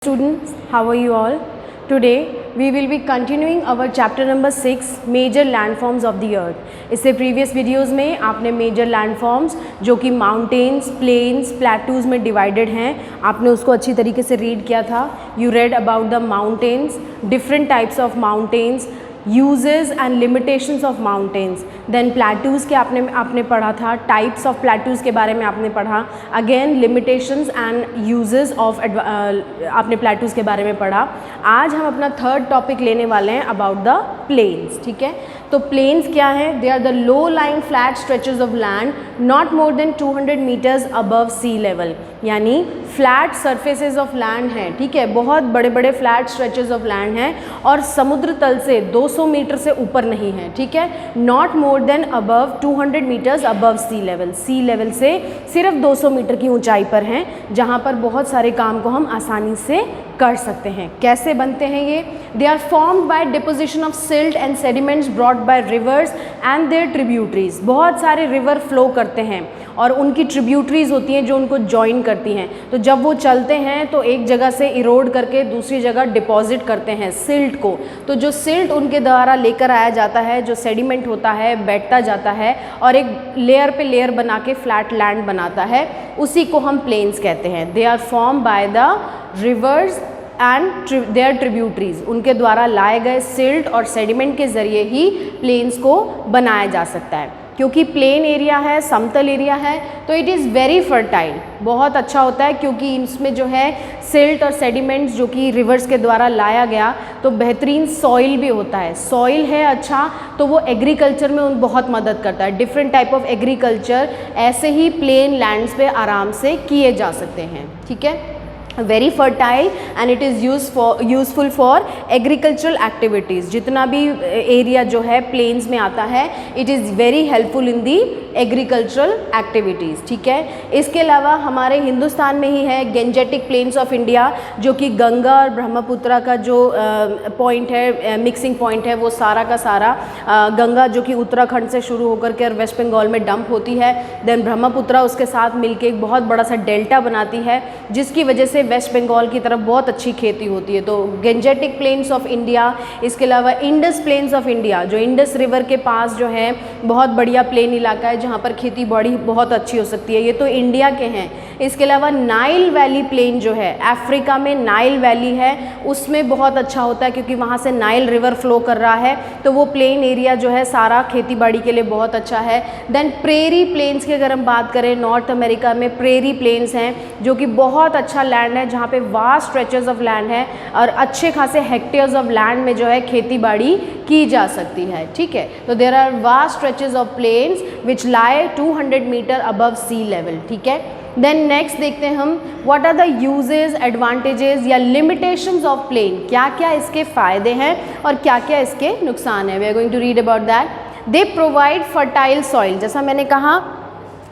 Students, how are you all? Today we will be continuing our chapter number 6 major landforms of the earth. इससे previous videos में आपने major landforms जो कि mountains, plains, plateaus में divided हैं, आपने उसको अच्छी तरीके से read किया था. You read about the mountains, different types of mountains, uses and limitations of mountains. Then plateaus के आपने पढ़ा था, types of plateaus के बारे में आपने पढ़ा. Again limitations and uses of आपने plateaus के बारे में पढ़ा. आज हम अपना थर्ड टॉपिक लेने वाले हैं about the plains. ठीक है, तो plains क्या है? They are the low lying flat stretches of land not more than 200 meters above sea level. यानी फ्लैट सरफेसेस ऑफ लैंड हैं. ठीक है, बहुत बड़े बड़े फ्लैट स्ट्रेचेस ऑफ लैंड हैं और समुद्र तल से 200 मीटर से ऊपर नहीं है. ठीक है, not more than above 200 meters above sea level. Sea level से सिर्फ 200 मीटर की ऊंचाई पर हैं, जहां पर बहुत सारे काम को हम आसानी से कर सकते हैं. कैसे बनते हैं ये? They are formed by deposition of silt and sediments brought by rivers and their tributaries. बहुत सारे रिवर फ्लो करते हैं और उनकी ट्रिब्यूटरीज होती हैं जो उनको जॉइन करती हैं. तो जब वो चलते हैं तो एक जगह से इरोड करके दूसरी जगह डिपॉजिट करते हैं सिल्ट को. तो जो सिल्ट उनके द्वारा लेकर आया जाता है, जो सेडिमेंट होता है, बैठता जाता है और एक लेयर पे लेयर बना के फ्लैट लैंड बनाता है, उसी को हम प्लेन्स कहते हैं. They are form by the rivers and their tributaries. उनके द्वारा लाए गए सिल्ट और सेडिमेंट के ज़रिए ही प्लेन्स को बनाया जा सकता है. क्योंकि प्लेन एरिया है, समतल एरिया है, तो इट इज़ वेरी फर्टाइल. बहुत अच्छा होता है क्योंकि इसमें जो है सिल्ट और सेडिमेंट्स जो कि रिवर्स के द्वारा लाया गया, तो बेहतरीन सॉइल भी होता है. सॉइल है अच्छा तो वो एग्रीकल्चर में उन बहुत मदद करता है. डिफरेंट टाइप ऑफ एग्रीकल्चर ऐसे ही प्लेन लैंड्स पे आराम से किए जा सकते हैं. ठीक है, very fertile and it is useful for agricultural activities. जितना भी एरिया जो है प्लेन्स में आता है, it is very helpful in the agricultural activities. ठीक है, इसके अलावा हमारे हिंदुस्तान में ही है गेंजेटिक प्लेन्स ऑफ इंडिया, जो कि गंगा और ब्रह्मपुत्रा का जो पॉइंट है, मिक्सिंग पॉइंट है, वो सारा का सारा गंगा जो कि उत्तराखंड से शुरू होकर के और वेस्ट बंगाल में डंप होती है. देन ब्रह्मपुत्रा उसके साथ मिलके एक बहुत बड़ा सा डेल्टा बनाती है, जिसकी वजह से वेस्ट बंगाल की तरफ बहुत अच्छी खेती होती है. तो गेंजेटिक प्लेन्स ऑफ इंडिया. इसके अलावा इंडस प्लेन्स ऑफ इंडिया, जो इंडस रिवर के पास जो है बहुत बढ़िया प्लेन इलाका है जहाँ पर खेती बाड़ी बहुत अच्छी हो सकती है. ये तो इंडिया के हैं. इसके अलावा नाइल वैली प्लेन जो है, अफ्रीका में नाइल वैली है, उसमें बहुत अच्छा होता है क्योंकि वहाँ से नाइल रिवर फ्लो कर रहा है, तो वो प्लेन एरिया जो है सारा खेती बाड़ी के लिए बहुत अच्छा है. देन प्रेरी प्लेन्स की अगर हम बात करें, नॉर्थ अमेरिका में प्रेरी प्लेन्स हैं जो कि बहुत अच्छा लैंड है, जहाँ पे वास्ट स्ट्रेचेस ऑफ लैंड है और अच्छे खासे हेक्टेयर्स ऑफ लैंड में जो है खेती बाड़ी की जा सकती है. ठीक है, तो there are vast stretches of plains which lie 200 meter above sea level. ठीक है, देन नेक्स्ट देखते हैं हम what are the uses, advantages या लिमिटेशंस ऑफ प्लेन. क्या क्या इसके फ़ायदे हैं और क्या क्या इसके नुकसान हैं. We are going to read about that. They provide fertile soil. जैसा मैंने कहा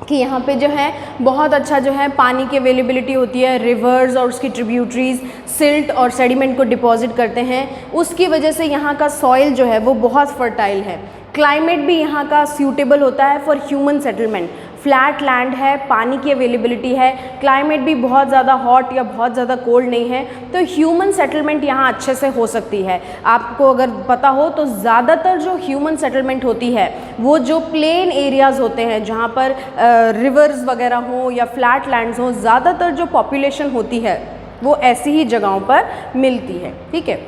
कि यहाँ पे जो है बहुत अच्छा जो है पानी की अवेलेबिलिटी होती है. रिवर्स और उसकी ट्रिब्यूटरीज सिल्ट और सेडिमेंट को डिपॉजिट करते हैं, उसकी वजह से यहाँ का सॉइल जो है वो बहुत फर्टाइल है. क्लाइमेट भी यहाँ का सूटेबल होता है for human settlement. Flat land है, पानी की अवेलेबिलिटी है, क्लाइमेट भी बहुत ज़्यादा हॉट या बहुत ज़्यादा कोल्ड नहीं है, तो ह्यूमन सेटलमेंट यहाँ अच्छे से हो सकती है. आपको अगर पता हो तो ज़्यादातर जो ह्यूमन सेटलमेंट होती है वो जो प्लेन एरियाज़ होते हैं जहाँ पर रिवर्स वगैरह हो या फ्लैट लैंड्स हो, ज़्यादातर जो पॉपुलेशन होती है वो ऐसी ही जगहों पर मिलती है. ठीक है,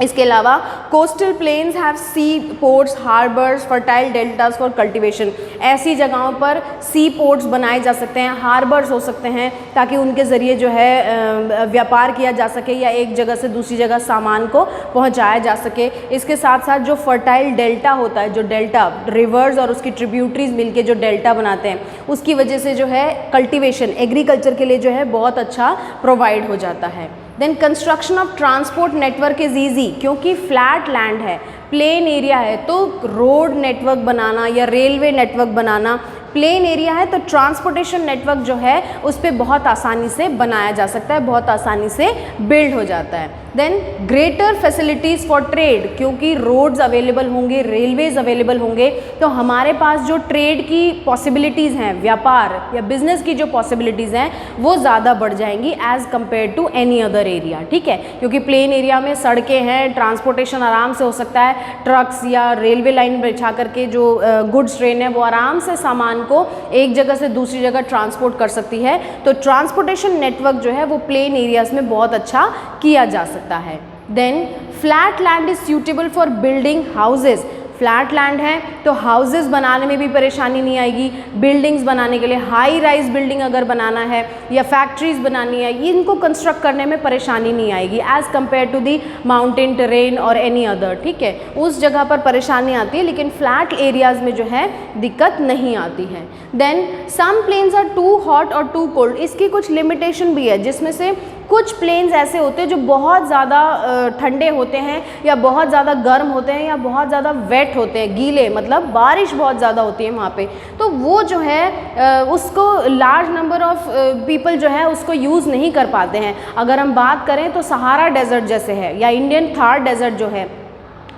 इसके अलावा coastal plains have sea ports, harbours, fertile deltas for cultivation. ऐसी जगहों पर सी पोर्ट्स बनाए जा सकते हैं, हार्बर्स हो सकते हैं, ताकि उनके ज़रिए जो है व्यापार किया जा सके या एक जगह से दूसरी जगह सामान को पहुंचाया जा सके. इसके साथ साथ जो फर्टाइल डेल्टा होता है, जो डेल्टा रिवर्स और उसकी ट्रिब्यूटरीज मिलके जो डेल्टा बनाते हैं, उसकी वजह से जो है कल्टीवेशन, एग्रीकल्चर के लिए जो है बहुत अच्छा प्रोवाइड हो जाता है. Then construction of transport network is easy. क्योंकि फ्लैट लैंड है, प्लेन एरिया है, तो रोड नेटवर्क बनाना या रेलवे नेटवर्क बनाना, प्लेन एरिया है तो ट्रांसपोर्टेशन नेटवर्क जो है उस पर बहुत आसानी से बनाया जा सकता है, बहुत आसानी से बिल्ड हो जाता है. Then greater facilities for trade, क्योंकि रोड्स अवेलेबल होंगे, रेलवेज अवेलेबल होंगे, तो हमारे पास जो ट्रेड की पॉसिबिलिटीज़ हैं, व्यापार या बिजनेस की जो पॉसिबिलिटीज़ हैं वो ज़्यादा बढ़ जाएंगी as compare to any other area, ठीक है। क्योंकि प्लेन एरिया में सड़कें हैं, ट्रांसपोर्टेशन आराम से हो सकता है, ट्रक्स या रेलवे लाइन बिछा करके जो गुड्स ट्रेन है वो आराम से सामान को एक जगह से दूसरी जगह ट्रांसपोर्ट कर सकती है। तो ट्रांसपोर्टेशन नेटवर्क जो है वो प्लेन एरियाज़ में बहुत अच्छा किया जा सकता है। Then flat land is suitable for building houses, flat land है तो हाउसेस बनाने में भी परेशानी नहीं आएगी, बिल्डिंग्स बनाने के लिए, हाई राइज बिल्डिंग अगर बनाना है या फैक्ट्रीज बनानी है, इनको कंस्ट्रक्ट करने में परेशानी नहीं आएगी as compare to the mountain terrain और एनी अदर, ठीक है। उस जगह पर परेशानी आती है लेकिन फ्लैट एरियाज़ में जो है दिक्कत नहीं आती है। Then some plains are too hot और टू कोल्ड, इसकी कुछ लिमिटेशन भी है, जिसमें से कुछ प्लेन्स ऐसे होते हैं जो बहुत ज़्यादा ठंडे होते हैं या बहुत ज़्यादा गर्म होते हैं या बहुत ज़्यादा वेट होते हैं, गीले, मतलब बारिश बहुत ज़्यादा होती है वहाँ पे, तो वो जो है उसको लार्ज नंबर ऑफ पीपल जो है उसको यूज़ नहीं कर पाते हैं। अगर हम बात करें तो सहारा डेजर्ट जैसे है या इंडियन थार डेजर्ट जो है,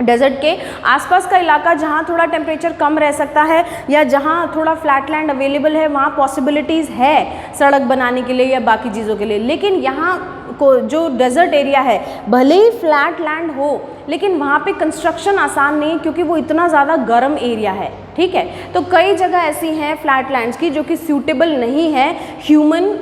डेजर्ट के आसपास का इलाका जहाँ थोड़ा टेम्परेचर कम रह सकता है या जहाँ थोड़ा फ्लैट लैंड अवेलेबल है, वहाँ पॉसिबिलिटीज़ है सड़क बनाने के लिए या बाकी चीज़ों के लिए। लेकिन यहाँ को जो डेजर्ट एरिया है भले ही फ्लैट लैंड हो लेकिन वहाँ पे कंस्ट्रक्शन आसान नहीं है क्योंकि वो इतना ज़्यादा गर्म एरिया है, ठीक है। तो कई जगह ऐसी हैं फ्लैट लैंड्स की जो कि सूटेबल नहीं है ह्यूमन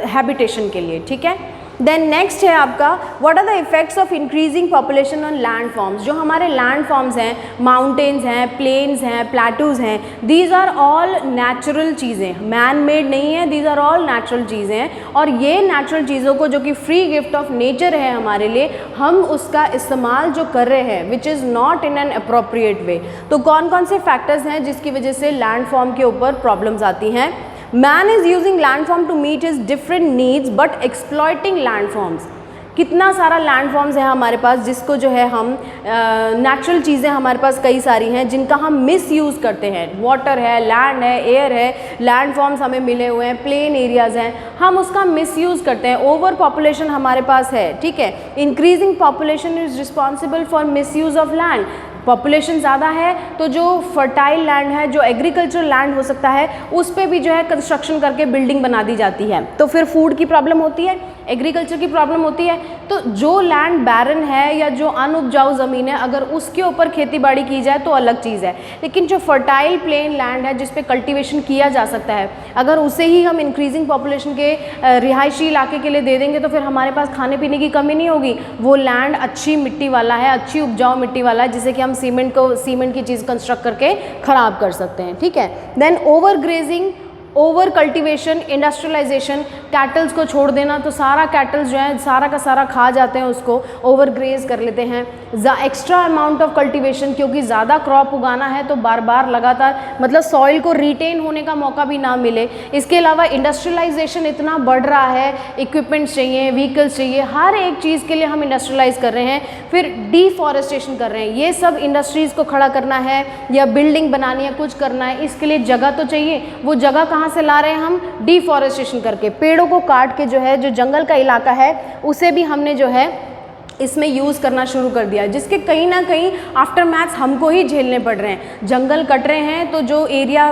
हैबिटेशन के लिए, ठीक है। देन नेक्स्ट है आपका what are the effects of increasing population on land forms. जो हमारे लैंड फॉर्म्स हैं, माउंटेन्स हैं, प्लेन्स हैं, प्लेटूज़ हैं, दीज आर ऑल नेचुरल चीज़ें, मैन मेड नहीं है, दीज आर ऑल नेचुरल चीज़ें हैं। और ये नेचुरल चीज़ों को जो कि फ्री गिफ्ट ऑफ नेचर है हमारे लिए, हम उसका इस्तेमाल जो कर रहे हैं which is not in an appropriate way. तो कौन कौन से फैक्टर्स हैं जिसकी वजह से लैंड फॉर्म के ऊपर प्रॉब्लम्स आती हैं? Man is using landform to meet his different needs but exploiting landforms। कितना सारा लैंडफॉर्म्स है हमारे पास जिसको जो है हम नेचुरल चीज़ें हमारे पास कई सारी हैं जिनका हम मिस यूज़ करते हैं। वाटर है, लैंड है, एयर है, लैंडफॉर्म्स हमें मिले हुए हैं, प्लेन एरियाज़ हैं, हम उसका मिस यूज़ करते हैं। ओवर पॉपुलेशन हमारे पास है, ठीक है। Increasing population is responsible for miss use of land. Population ज़्यादा है तो जो फर्टाइल लैंड है, जो एग्रीकल्चर लैंड हो सकता है, उस पर भी जो है कंस्ट्रक्शन करके बिल्डिंग बना दी जाती है, तो फिर फूड की प्रॉब्लम होती है, एग्रीकल्चर की प्रॉब्लम होती है। तो जो लैंड बैरन है या जो अनउपजाऊ ज़मीन है, अगर उसके ऊपर खेती बाड़ी की जाए तो अलग चीज़ है, लेकिन जो फर्टाइल प्लेन लैंड है जिस पे कल्टीवेशन किया जा सकता है, अगर उसे ही हम इंक्रीजिंग पॉपुलेशन के रिहायशी इलाके के लिए दे देंगे तो फिर हमारे पास खाने पीने की कमी नहीं होगी। वो लैंड अच्छी मिट्टी वाला है, अच्छी उपजाऊ मिट्टी वाला है, जिसे कि हम सीमेंट की चीज़ कंस्ट्रक्ट करके ख़राब कर सकते हैं, ठीक है। Then over grazing, over cultivation, industrialisation, cattles को छोड़ देना, तो सारा कैटल्स जो है सारा का सारा खा जाते हैं, उसको ओवर ग्रेज कर लेते हैं। एक्स्ट्रा अमाउंट ऑफ कल्टीवेशन, क्योंकि ज़्यादा क्रॉप उगाना है तो बार बार लगातार मतलब सॉइल को रिटेन होने का मौका भी ना मिले। इसके अलावा इंडस्ट्रियलाइजेशन इतना बढ़ रहा है, इक्विपमेंट्स चाहिए, व्हीकल्स चाहिए, हर एक चीज़ के लिए हम इंडस्ट्रियलाइज कर रहे हैं, फिर डिफॉरेस्टेशन कर रहे हैं। ये सब इंडस्ट्रीज़ को खड़ा करना है या बिल्डिंग बनानी है, कुछ करना है, इसके लिए जगह तो चाहिए। वो जगह कहाँ से ला रहे हैं हम? डिफॉरेस्टेशन करके, पेड़ों को काट के जो है, जो जंगल का इलाका है उसे भी हमने जो है इसमें यूज़ करना शुरू कर दिया, जिसके कहीं ना कहीं आफ्टर मैथ्स हमको ही झेलने पड़ रहे हैं। जंगल कट रहे हैं तो जो एरिया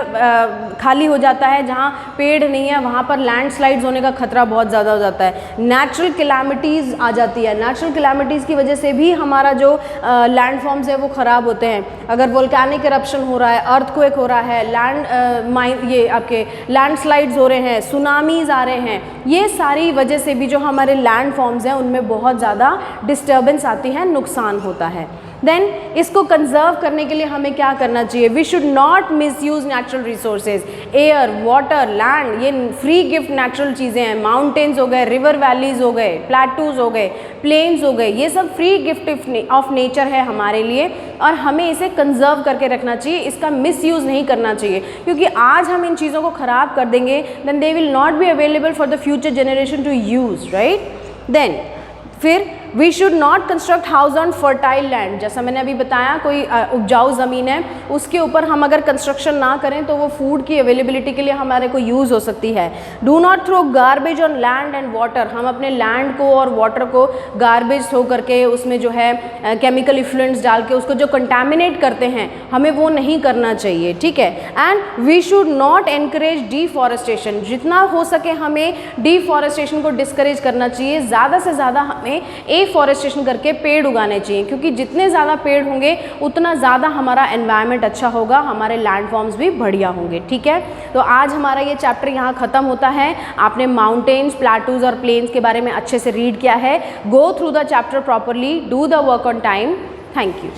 खाली हो जाता है, जहाँ पेड़ नहीं है, वहाँ पर लैंडस्लाइड्स होने का खतरा बहुत ज़्यादा हो जाता है। नेचुरल कैलामिटीज़ आ जाती है, नेचुरल कैलामिटीज़ की वजह से भी हमारा जो लैंडफॉर्म्स है वो ख़राब होते हैं। अगर वोल्केनिक इरप्शन हो रहा है, अर्थक्वेक हो रहा है, ये आपके लैंडस्लाइड्स हो रहे हैं, सुनामीज़ आ रहे हैं, ये सारी वजह से भी जो हमारे लैंडफॉर्म्स हैं उनमें बहुत ज़्यादा डिस्टर्बेंस आती है, नुकसान होता है। देन इसको कंजर्व करने के लिए हमें क्या करना चाहिए? We should not misuse natural resources. Air, water, land, ये फ्री गिफ्ट नेचुरल चीज़ें हैं। माउंटेन्स हो गए, रिवर वैलीज हो गए, प्लेटूज़ हो गए, प्लेन्स हो गए, ये सब फ्री गिफ्ट ऑफ नेचर है हमारे लिए और हमें इसे कंजर्व करके रखना चाहिए, इसका मिस यूज़ नहीं करना चाहिए, क्योंकि आज हम इन चीज़ों को ख़राब कर देंगे then they will not be available for the future generation to use, right. Then फिर we should not construct house on fertile land. जैसा मैंने अभी बताया, कोई उपजाऊ ज़मीन है उसके ऊपर हम अगर कंस्ट्रक्शन ना करें तो वो फूड की अवेलेबिलिटी के लिए हमारे को यूज़ हो सकती है। Do not throw garbage on land and water. हम अपने लैंड को और वाटर को गार्बेज थ्रो करके उसमें जो है केमिकल इफ्लुएंट्स डाल के उसको जो कंटामिनेट करते हैं, हमें वो नहीं करना चाहिए, ठीक है। And we should not encourage deforestation. जितना हो सके हमें डिफॉरेस्टेशन को डिस्करेज करना चाहिए। ज़्यादा से ज़्यादा हमें एफॉरेस्टेशन करके पेड़ उगाने चाहिए, क्योंकि जितने ज़्यादा पेड़ होंगे उतना ज़्यादा हमारा एनवायरनमेंट अच्छा होगा, हमारे लैंडफॉर्म्स भी बढ़िया होंगे, ठीक है। तो आज हमारा ये चैप्टर यहाँ ख़त्म होता है। आपने माउंटेन्स, प्लेटूज और प्लेन्स के बारे में अच्छे से रीड किया है। Go through the chapter properly, do the work on time. Thank you.